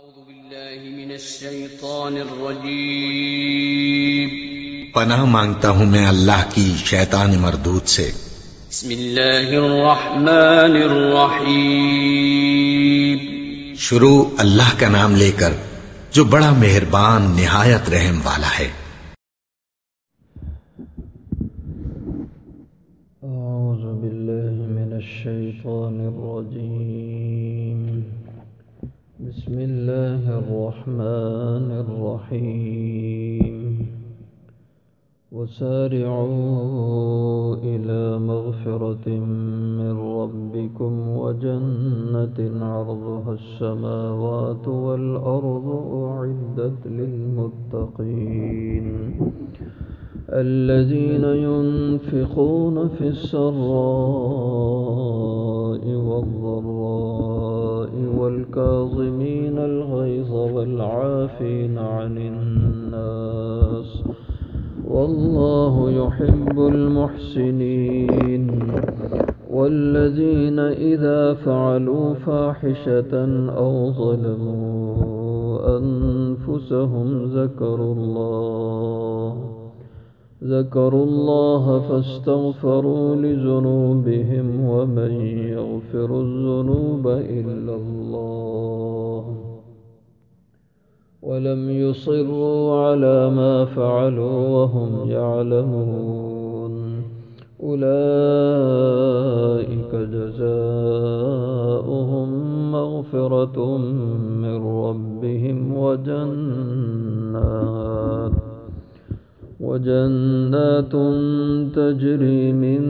أعوذ بالله من الشيطان الرجيم پناہ مانگتا ہوں میں اللہ کی شیطان مردود سے۔ بسم الله الرحمن الرحيم شروع اللہ کا نام لے کر جو بڑا مہربان نہایت رحم والا ہے۔ أعوذ بالله من الشيطان الرجيم بسم الله الرحمن الرحيم وسارعوا إلى مغفرة من ربكم وجنة عرضها السماوات والأرض أعدت للمتقين الذين ينفقون في السراء والضراء والكاظمين الغيظ والعافين عن الناس والله يحب المحسنين والذين إذا فعلوا فاحشة أو ظلموا أنفسهم ذكروا الله فاستغفروا لذنوبهم ومن يغفر الذنوب إلا الله ولم يصروا على ما فعلوا وهم يعلمون أولئك جزاؤهم مغفرة من ربهم وجنات تجري من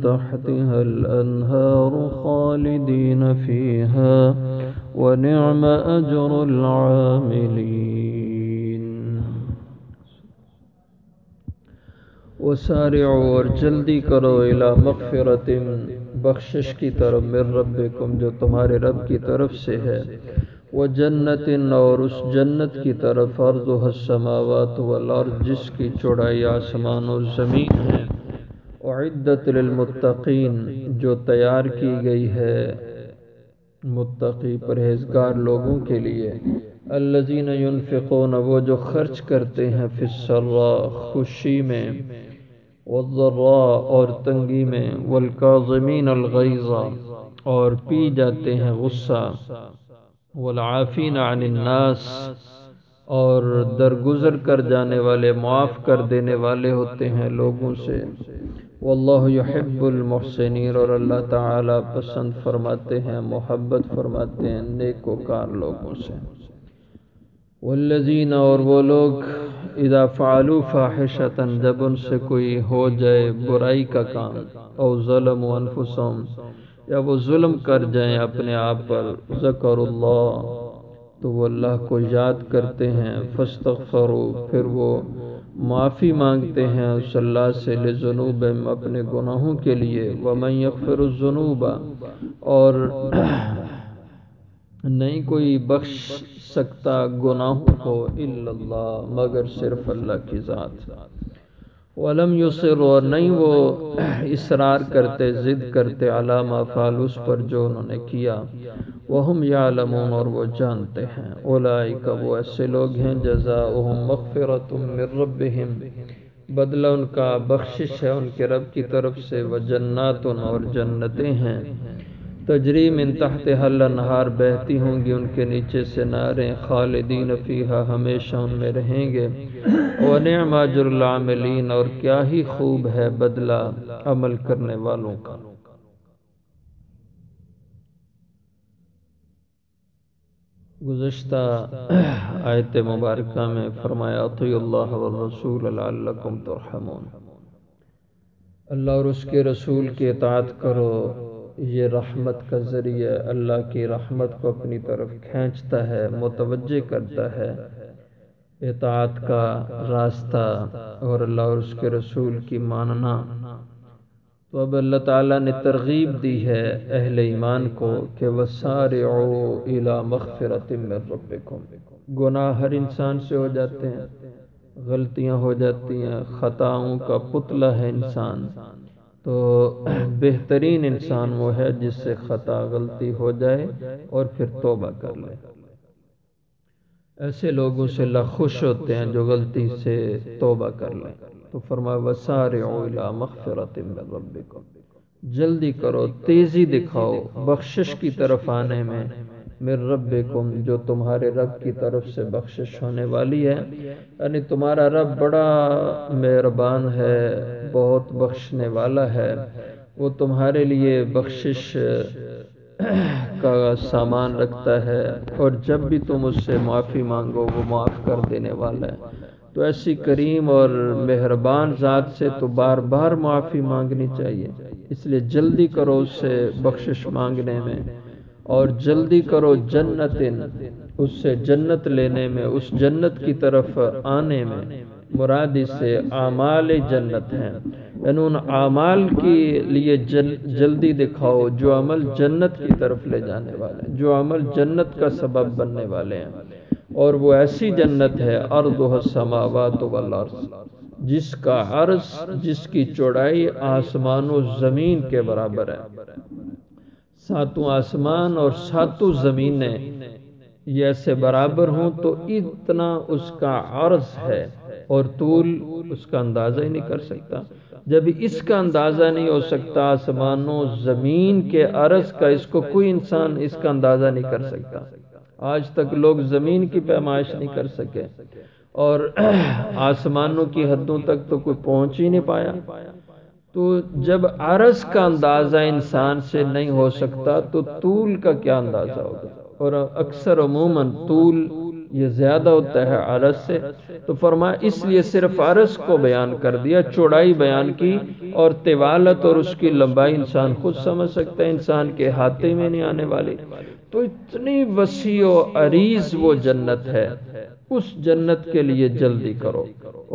تحتها الأنهار خالدين فيها ونعم أجر العاملين۔ وسارعوا اور جلدی کرو الی مغفرت بخشش کی طرف من ربکم جو تمہارے رب کی طرف سے ہے، وجنت اور اس جنت کی طرف عرضها السماوات والارض جس کی چوڑائی آسمان و زمین ہے، اعدت للمتقین جو تیار کی گئی ہے متقی پرہیزگار لوگوں کے لیے، الذین ينفقون وہ جو خرچ کرتے ہیں فی السراء خوشی میں، والضراء اور تنگی میں، والکاظمین الغیظ اور پی جاتے ہیں غصہ، والعافین عن الناس اور درگزر کر جانے والے معاف کر دینے والے ہوتے ہیں لوگوں سے، واللہ یحب المحسنین اور اللہ تعالی پسند فرماتے ہیں محبت فرماتے ہیں نیکوکار لوگوں سے۔ والذین اور وہ لوگ اذا فعلوا فاحشۃ جب ان سے کوئی ہو جائے برائی کا کام، او ظلموا انفسهم یا وہ ظلم کر جائیں اپنے آپ پر، ذکروا اللہ تو وہ اللہ کو یاد کرتے ہیں، فاستغفروا پھر وہ معافی مانگتے ہیں اس اللہ سے، لذنوبہم اپنے گناہوں کے لیے، ومن یغفر الذنوب اور نہیں کوئی بخش سکتا گناہوں کو الا اللہ مگر صرف اللہ کی ذات، ولم یصر اور نہیں وہ اصرار کرتے ضد کرتے علی ما فعلوا اس پر جو انہوں نے کیا، وہم یعلمون اور وہ جانتے ہیں، اولئک وہ ایسے لوگ ہیں جزاؤہم مغفرۃ من ربہم بدلہ ان کا بخشش ہے ان کے رب کی طرف سے، وجنات اور جنتیں ہیں، تجری من تحتها الانہار بہتی ہوں گی ان کے نیچے سے نہریں، خالدین فیہا ہمیشہ ان میں رہیں گے، ونعم اجر العاملین اور کیا ہی خوب ہے بدلہ عمل کرنے والوں کا۔ گزشتہ آیت مبارکہ میں فرمایا اطیعوا اللہ والرسول لعلکم ترحمون، اللہ اور اس کے رسول کی اطاعت کرو، یہ رحمت کا ذریعہ اللہ کی رحمت کو اپنی طرف کھینچتا ہے متوجہ کرتا ہے، اطاعت کا راستہ اور اللہ اور اس کے رسول کی ماننا۔ تو اب اللہ تعالیٰ نے ترغیب دی ہے اہل ایمان کو کہ وسارعوا الی مغفرۃ من ربکم، گناہ ہر انسان سے ہو جاتے ہیں، غلطیاں ہو جاتی ہیں، خطاؤں کا پتلا ہے انسان، تو بہترین انسان وہ ہے جس سے خطا غلطی ہو جائے اور پھر توبہ کر لے۔ ایسے لوگوں سے اللہ خوش ہوتے ہیں جو غلطی سے توبہ کر لیں۔ تو فرمایا وسارعوا الی مغفرۃ من ربکم، جلدی کرو، تیزی دکھاؤ بخشش کی طرف آنے میں، من ربکم، جو تمہارے رب کی طرف سے بخشش ہونے والی ہے۔ یعنی تمہارا رب بڑا مہربان ہے، بہت بخشنے والا ہے، وہ تمہارے لیے بخشش کا سامان رکھتا ہے، اور جب بھی تم اس سے معافی مانگو وہ معاف کر دینے والا ہے۔ تو ایسی کریم اور مہربان ذات سے تو بار بار معافی مانگنی چاہیے، اس لیے جلدی کرو اس سے بخشش مانگنے میں، اور جلدی کرو جنت، اس سے جنت لینے میں، اس جنت کی طرف آنے میں۔ مراد اس سے اعمال جنت ہیں، یعنی ان اعمال کے لیے جلدی دکھاؤ جو عمل جنت کی طرف لے جانے والے ہیں، جو عمل جنت کا سبب بننے والے ہیں، اور وہ ایسی جنت ہے ارضها السماوات والارض، جس کا عرض، جس کی چوڑائی آسمان و زمین کے برابر ہے۔ ساتوں آسمان اور ساتوں زمینیں یہ ایسے برابر ہوں تو اتنا اس کا عرض ہے، اور طول اس کا اندازہ ہی نہیں کر سکتا۔ جب اس کا اندازہ نہیں ہو سکتا آسمانوں زمین کے عرض کا، اس کو کوئی انسان اس کا اندازہ نہیں کر سکتا۔ آج تک لوگ زمین کی پیمائش نہیں کر سکے، اور آسمانوں کی حدوں تک تو کوئی پہنچ ہی نہیں پایا۔ تو جب عرض کا اندازہ انسان سے نہیں ہو سکتا تو طول کا کیا اندازہ ہوگا؟ اور اکثر عموماً طول یہ زیادہ ہوتا ہے عرض سے، تو فرمایا اس لیے صرف عرض کو بیان کر دیا، چوڑائی بیان کی، اور طوالت اور اس کی لمبائی انسان خود سمجھ سکتا ہے، انسان کے ہاتھے میں نہیں آنے والی۔ تو اتنی وسیع و عریض وہ جنت ہے، اس جنت کے لیے جلدی کرو۔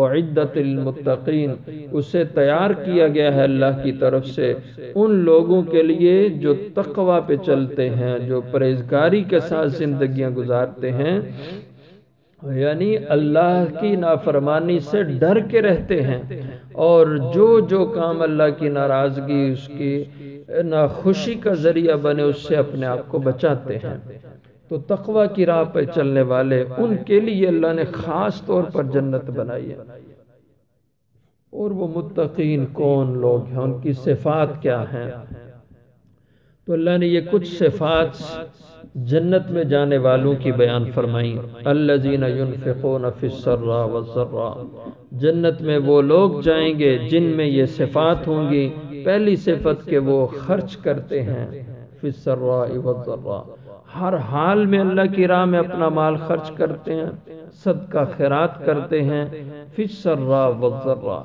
اعدت للمتقین، اسے تیار کیا گیا ہے اللہ کی طرف سے ان لوگوں کے لیے جو تقوی پہ چلتے ہیں، جو پرہیزگاری کے ساتھ زندگیاں گزارتے ہیں، یعنی اللہ کی نافرمانی سے ڈر کے رہتے ہیں، اور جو کام اللہ کی ناراضگی، اس کی ناخوشی کا ذریعہ بنے، اس سے اپنے آپ کو بچاتے ہیں۔ تو تقوی کی راہ پہ چلنے والے، ان کے لیے اللہ نے خاص طور پر جنت بنائی ہے۔ اور وہ متقین کون لوگ ہیں، ان کی صفات کیا ہیں؟ تو اللہ نے یہ کچھ صفات جنت میں جانے والوں کی بیان فرمائیں۔ الذین ينفقون فی السراء والضراء، جنت میں وہ لوگ جائیں گے جن میں یہ صفات ہوں گی۔ پہلی صفت کہ وہ خرچ کرتے ہیں، فی السراء والضراء، ہر حال میں اللہ کی راہ میں اپنا مال خرچ کرتے ہیں، صدقہ خیرات کرتے ہیں، فی السراء والضراء،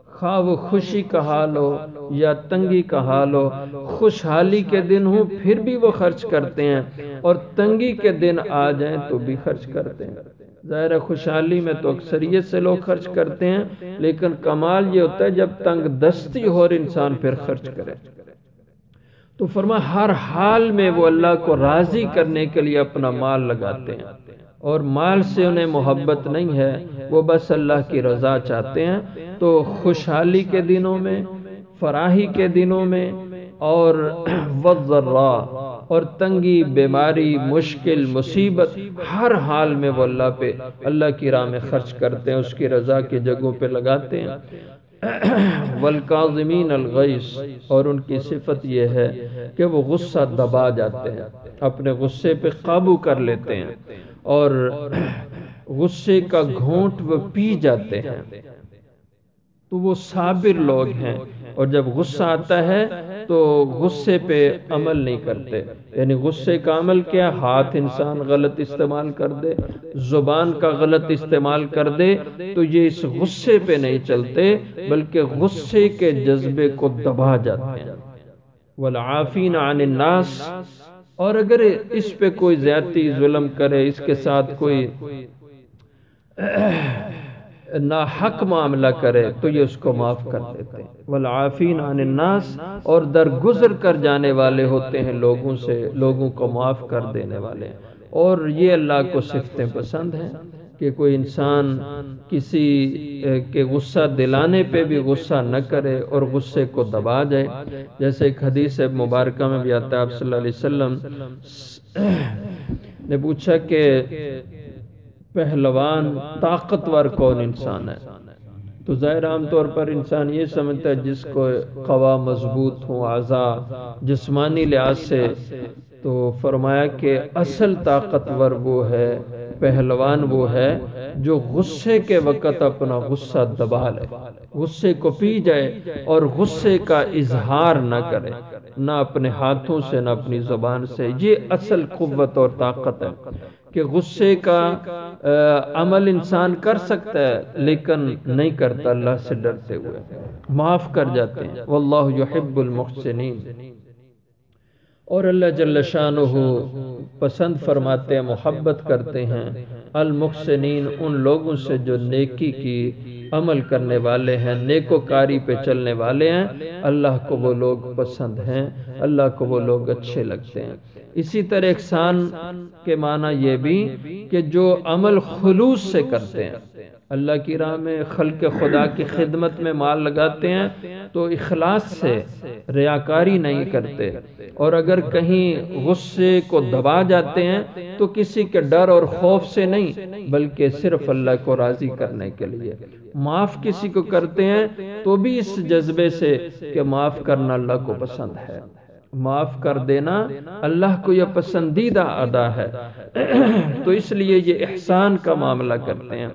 خواہ وہ خوشی کا حال ہو یا تنگی کا حال ہو، خوشحالی کے دن ہوں پھر بھی وہ خرچ کرتے ہیں، اور تنگی کے دن آ جائیں تو بھی خرچ کرتے ہیں۔ ظاہر ہے خوشحالی میں تو اکثریت سے لوگ خرچ کرتے ہیں، لیکن کمال یہ ہوتا ہے جب تنگ دستی ہو اور انسان پھر خرچ کرے۔ تو فرمایا ہر حال میں وہ اللہ کو راضی کرنے کے لیے اپنا مال لگاتے ہیں، اور مال سے انہیں محبت نہیں ہے، وہ بس اللہ کی رضا چاہتے ہیں۔ تو خوشحالی کے دنوں میں، فراحی کے دنوں میں، اور والضراء، اور تنگی، بیماری، مشکل، مصیبت، ہر حال میں وہ اللہ کی راہ میں خرچ کرتے ہیں، اس کی رضا کی جگہوں پہ لگاتے ہیں۔ والکاظمین الغیظ، اور ان کی صفت یہ ہے کہ وہ غصہ دبا جاتے ہیں، اپنے غصے پہ قابو کر لیتے ہیں، اور غصے کا گھونٹ وہ پی جاتے ہیں۔ تو وہ صابر لوگ ہیں، اور جب غصہ آتا ہے تو غصے پہ عمل نہیں کرتے۔ یعنی غصے کا عمل کیا؟ ہاتھ انسان غلط استعمال کر دے، زبان کا غلط استعمال کر دے، تو یہ اس غصے پہ نہیں چلتے، بلکہ غصے کے جذبے کو دبا جاتے ہیں۔ والعافین عن الناس، اور اگر اس پہ کوئی زیادتی ظلم کرے، اس کے ساتھ کوئی ناحق معاملہ کرے، تو یہ اس کو معاف کر دیتے ہیں۔ والعافین عن الناس، اور درگزر کر جانے والے ہوتے ہیں لوگوں سے، لوگوں کو معاف کر دینے والے، اور یہ اللہ کو صفتیں پسند ہیں کہ کوئی انسان کسی کے غصہ دلانے پہ بھی غصہ نہ کرے اور غصے کو دبا جائے۔ جیسے ایک حدیث مبارکہ میں بھی آتا ہے، آپ صلی اللہ علیہ وسلم نے پوچھا کہ پہلوان طاقتور کون انسان ہے؟ تو ظاہر عام طور پر انسان یہ سمجھتا ہے جس کو قوا مضبوط ہوں، اعضاء جسمانی لحاظ سے، تو فرمایا کہ اصل طاقتور وہ ہے، پہلوان وہ ہے جو غصے کے وقت اپنا غصہ دبا لے، غصے کو پی جائے اور غصے کا اظہار نہ کرے، نہ اپنے ہاتھوں سے نہ اپنی زبان سے۔ یہ اصل قوت اور طاقت ہے کہ غصے کا عمل انسان کر سکتا ہے لیکن نہیں کرتا، اللہ سے ڈرتے ہوئے معاف کر جاتے ہیں۔ واللہ یحب المحسنین۔ اور اللہ جل شانہ پسند فرماتے ہیں، محبت کرتے ہیں المحسنین، ان لوگوں سے جو نیکی کی عمل کرنے والے ہیں، نیکوکاری پہ چلنے والے ہیں، اللہ کو وہ لوگ پسند ہیں، اللہ کو وہ لوگ اچھے لگتے ہیں۔ اسی طرح احسان کے معنی یہ بھی کہ جو عمل خلوص سے کرتے ہیں، اللہ کی راہ میں خلق خدا کی خدمت میں مال لگاتے ہیں تو اخلاص سے، ریاکاری نہیں کرتے، اور اگر کہیں غصے کو دبا جاتے ہیں تو کسی کے ڈر اور خوف سے نہیں بلکہ صرف اللہ کو راضی کرنے کے لیے۔ معاف کسی کو کرتے ہیں تو بھی اس جذبے سے کہ معاف کرنا اللہ کو پسند ہے، معاف کر دینا اللہ کو یہ پسندیدہ ادا ہے، تو اس لیے یہ احسان کا معاملہ کرتے ہیں۔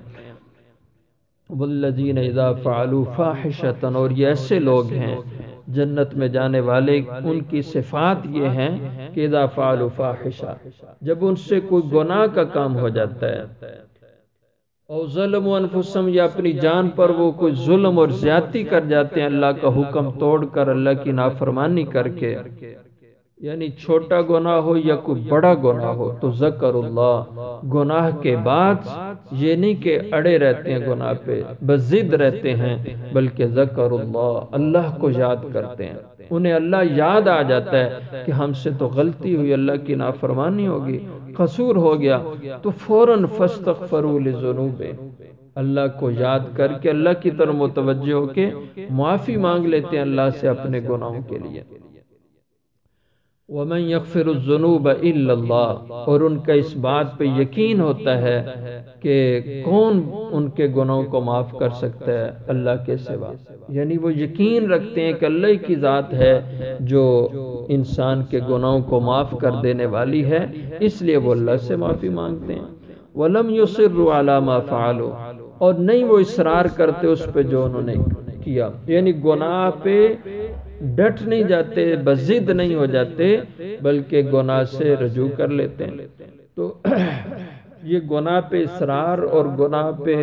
والذین اذا فعلوا فاحشۃ، اور یہ ایسے لوگ ہیں جنت میں جانے والے، ان کی صفات یہ ہیں کہ اذا فعلوا فاحشہ، جب ان سے کوئی گناہ کا کام ہو جاتا ہے، او ظلموا انفسہم، یا اپنی جان پر وہ کوئی ظلم اور زیادتی کر جاتے ہیں اللہ کا حکم توڑ کر، اللہ کی نافرمانی کر کے، یعنی چھوٹا گناہ ہو یا کوئی بڑا گناہ ہو، تو ذکر اللہ، گناہ کے بعد یہ نہیں کہ اڑے رہتے ہیں گناہ پہ، بس ضد رہتے ہیں، بلکہ ذکر اللہ، اللہ کو یاد کرتے ہیں، انہیں اللہ یاد آ جاتا ہے کہ ہم سے تو غلطی ہوئی، اللہ کی نافرمانی ہوگی، قصور ہو گیا، تو فوراً فاستغفروا لذنوبہم، اللہ کو یاد کر کے اللہ کی طرف متوجہ ہو کے معافی مانگ لیتے ہیں اللہ سے اپنے گناہوں کے لیے۔ وَمَن يَغْفِرُ الذُّنُوبَ إِلَّا اللَّهُ، اور ان کا اس بات پہ یقین ہوتا ہے کہ کون ان کے گناہوں کو معاف کر سکتا ہے اللہ کے سوا، یعنی وہ یقین رکھتے ہیں کہ اللہ کی ذات ہے جو انسان کے گناہوں کو معاف کر دینے والی ہے، اس لیے وہ اللہ سے معافی مانگتے ہیں۔ وَلَمْ يُصِرُّوا عَلَى مَا فَعَلُوا، اور نہیں وہ اصرار کرتے اس پہ جو انہوں نے کیا، یعنی گناہ پہ ڈٹ نہیں جاتے، بضد نہیں ہو جاتے، بلکہ گناہ سے رجوع کر لیتے ہیں۔ تو یہ گناہ پہ اصرار اور گناہ پہ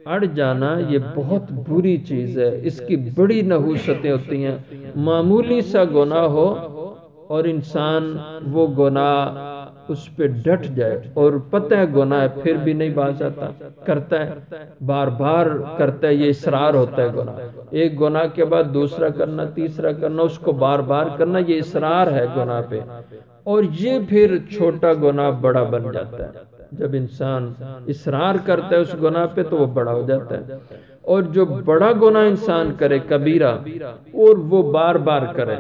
اڑ جانا یہ بہت بری چیز ہے، اس کی بڑی نحوستیں ہوتی ہیں۔ معمولی سا گناہ ہو اور انسان وہ گناہ اس پہ ڈٹ جائے اور پتہ ہے گناہ ہے پھر بھی نہیں باز آتا، کرتا ہے، بار بار کرتا ہے، یہ اصرار ہوتا ہے گناہ، ایک گناہ کے بعد دوسرا کرنا، تیسرا کرنا، اس کو بار بار کرنا، یہ اصرار ہے گناہ پہ، اور یہ پھر چھوٹا گناہ بڑا بن جاتا ہے۔ جب انسان اصرار کرتا ہے اس گناہ پہ تو وہ بڑا ہو جاتا ہے، اور جو بڑا گناہ انسان کرے کبیرہ اور وہ بار بار کرے،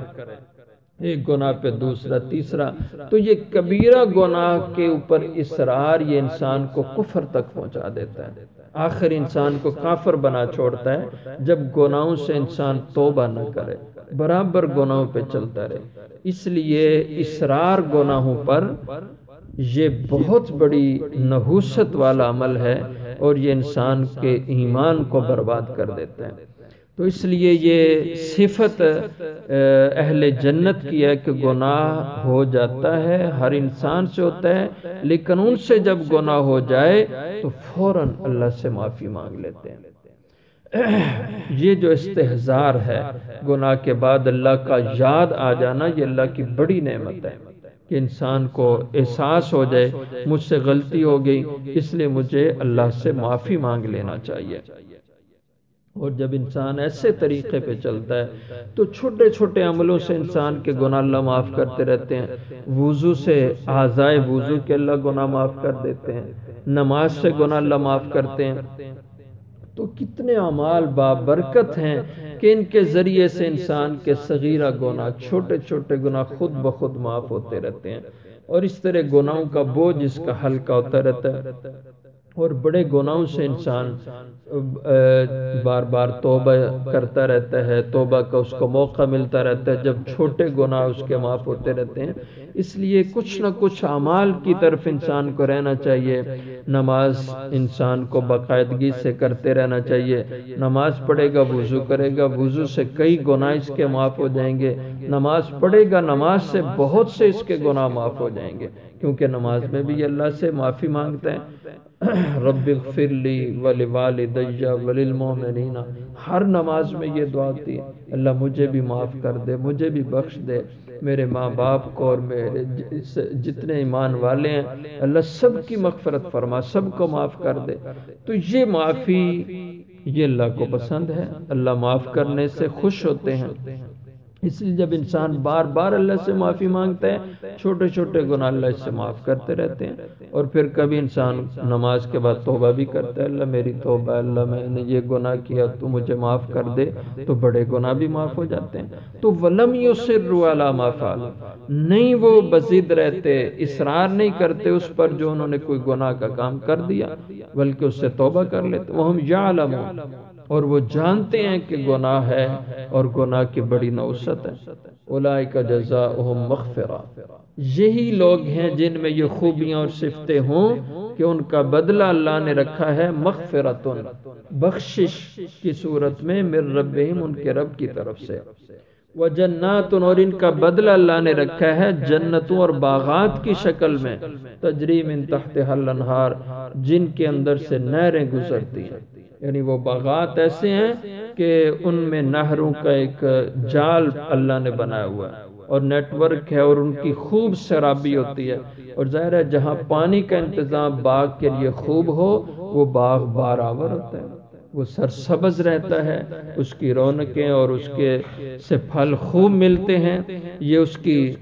ایک گناہ پہ دوسرا تیسرا، تو یہ کبیرہ گناہ کے اوپر اصرار یہ انسان کو کفر تک پہنچا دیتا ہے، آخر انسان کو کافر بنا چھوڑتا ہے جب گناہوں سے انسان توبہ نہ کرے، برابر گناہوں پہ چلتا رہے۔ اس لیے اصرار گناہوں پر یہ بہت بڑی نحوست والا عمل ہے اور یہ انسان کے ایمان کو برباد کر دیتا ہے۔ تو اس لیے یہ صفت اہل جنت کی ہے کہ گناہ ہو جاتا ہے، ہر انسان سے ہوتا ہے، لیکن ان سے جب گناہ ہو جائے تو فوراً اللہ سے معافی مانگ لیتے ہیں۔ یہ جو استحضار ہے گناہ کے بعد اللہ کا یاد آ جانا، یہ اللہ کی بڑی نعمت ہے کہ انسان کو احساس ہو جائے مجھ سے غلطی ہو گئی، اس لیے مجھے اللہ سے معافی مانگ لینا چاہیے۔ اور جب انسان ایسے طریقے پہ چلتا ہے تو چھوٹے چھوٹے عملوں سے انسان کے گناہ اللہ معاف کرتے رہتے ہیں، وضو سے اعضائے وضو کے اللہ گناہ معاف کر دیتے ہیں، نماز سے گناہ اللہ معاف کرتے ہیں، تو کتنے اعمال بابرکت ہیں کہ ان کے ذریعے سے انسان کے صغیرہ گناہ، چھوٹے چھوٹے گناہ خود بخود معاف ہوتے رہتے ہیں، اور اس طرح گناہوں کا بوجھ اس کا ہلکا ہوتا رہتا ہے۔ اور بڑے گناہوں سے انسان بار بار توبہ کرتا رہتا ہے، توبہ کا اس کو موقع ملتا رہتا ہے، جب چھوٹے گناہ اس کے معاف ہوتے رہتے ہیں۔ اس لیے کچھ نہ کچھ اعمال کی طرف انسان کو رہنا چاہیے۔ نماز انسان کو باقاعدگی سے کرتے رہنا چاہیے، نماز پڑھے گا، وضو کرے گا، وضو سے کئی گناہ اس کے معاف ہو جائیں گے، نماز پڑھے گا، نماز سے بہت سے اس کے گناہ معاف ہو جائیں گے، کیونکہ نماز میں بھی اللہ سے معافی مانگتا ہے۔ رب اغفر لی ولوالدی وللمؤمنین، ہر نماز میں یہ دعا ہوتی ہے، اللہ مجھے بھی معاف کر دے، مجھے بھی بخش دے، میرے ماں باپ کو اور میرے جتنے ایمان والے ہیں اللہ سب کی مغفرت فرما، سب کو معاف کر دے۔ تو یہ معافی یہ اللہ کو پسند ہے، اللہ معاف کرنے سے خوش ہوتے ہیں۔ اس لیے جب انسان بار بار اللہ سے معافی مانگتا ہے، چھوٹے چھوٹے گناہ اللہ اس سے معاف کرتے رہتے ہیں، اور پھر کبھی انسان نماز کے بعد توبہ بھی کرتا ہے، اللہ میری توبہ، اللہ میں نے یہ گناہ کیا تو مجھے معاف کر دے، تو بڑے گناہ بھی معاف ہو جاتے ہیں۔ تو وَلَمْ يُصِرُّوا عَلَىٰ مَا فَعَلُوا، نہیں وہ بزد رہتے، اصرار نہیں کرتے اس پر جو انہوں نے کوئی گناہ کا کام کر دیا، بلکہ اس سے توبہ کر لیتے۔ وَهُمْ يَعْلَمُونَ، اور وہ جانتے ہیں کہ گناہ ہے اور گناہ کی بڑی نوست ہے۔ اولئک جزاؤہم مغفرہ، یہی لوگ ہیں جن میں یہ خوبیاں اور صفتیں ہوں کہ ان کا بدلہ اللہ نے رکھا ہے مغفرتن، بخشش کی صورت میں، من ربہم، ان کے رب کی طرف سے، وجنات، اور ان کا بدلہ اللہ نے رکھا ہے جنتوں اور باغات کی شکل میں، تجری من تحتہا الانہار، جن کے اندر سے نہریں گزرتی ہیں، یعنی وہ باغات ایسے ہیں کہ ان میں نہروں کا ایک جال اللہ نے بنایا ہوا ہے اور نیٹ ورک ہے، اور ان کی خوب سرابی ہوتی ہے، اور ظاہر ہے جہاں پانی کا انتظام باغ کے لیے خوب ہو وہ باغ بارآور ہوتا ہے، وہ سرسبز رہتا ہے، اس کی رونقیں اور اس کے سے پھل خوب ملتے ہیں، یہ اس کی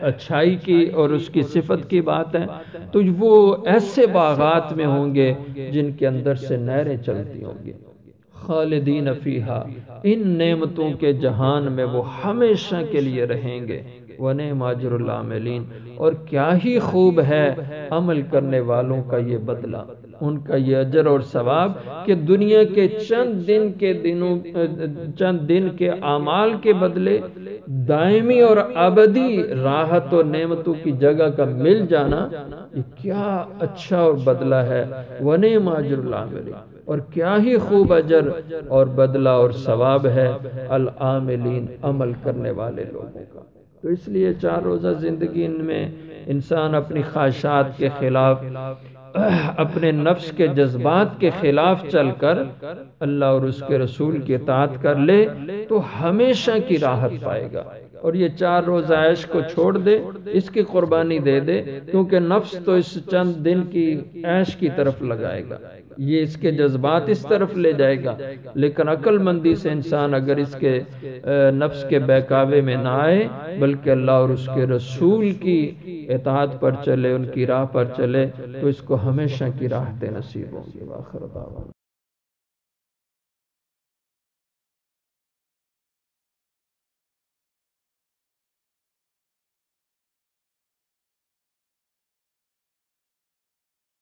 اچھائی کی اور اس کی صفت کی بات ہے۔ تو وہ ایسے باغات میں ہوں گے جن کے اندر سے نہریں چلتی ہوں گی، خالدین فیہا، ان نعمتوں کے جہان میں وہ ہمیشہ کے لیے رہیں گے، وَنِعْمَ أَجْرُ الْعَامِلِينَ، اور کیا ہی خوب ہے عمل کرنے والوں کا یہ بدلہ، ان کا یہ اجر اور ثواب کہ دنیا کے چند دن کے اعمال کے بدلے دائمی اور ابدی راحت و نعمتوں کی جگہ کا مل جانا، یہ کیا اچھا اور بدلہ ہے، وَنِعْمَ أَجْرُ الْعَامِلِينَ، اور کیا ہی خوب اجر اور بدلہ اور ثواب ہے العاملین، عمل کرنے والے لوگوں کا۔ تو اس لیے 4 روزہ زندگی میں انسان اپنی خواہشات کے خلاف، اپنے نفس کے جذبات کے خلاف چل کر اللہ اور اس کے رسول کی اطاعت کر لے تو ہمیشہ کی راحت پائے گا، اور یہ 4 روزہ عیش کو چھوڑ دے، اس کی قربانی دے دے، کیونکہ نفس تو اس چند دن کی عیش کی طرف لگائے گا، یہ اس کے جذبات اس طرف لے جائے گا، لیکن عقل مندی سے انسان اگر اس کے نفس کے بہکاوے میں نہ آئے بلکہ اللہ اور اس کے رسول کی اطاعت پر چلے، ان کی راہ پر چلے، تو اس کو ہمیشہ کی راحتیں نصیب ہوں گی۔ وآخر دعوانا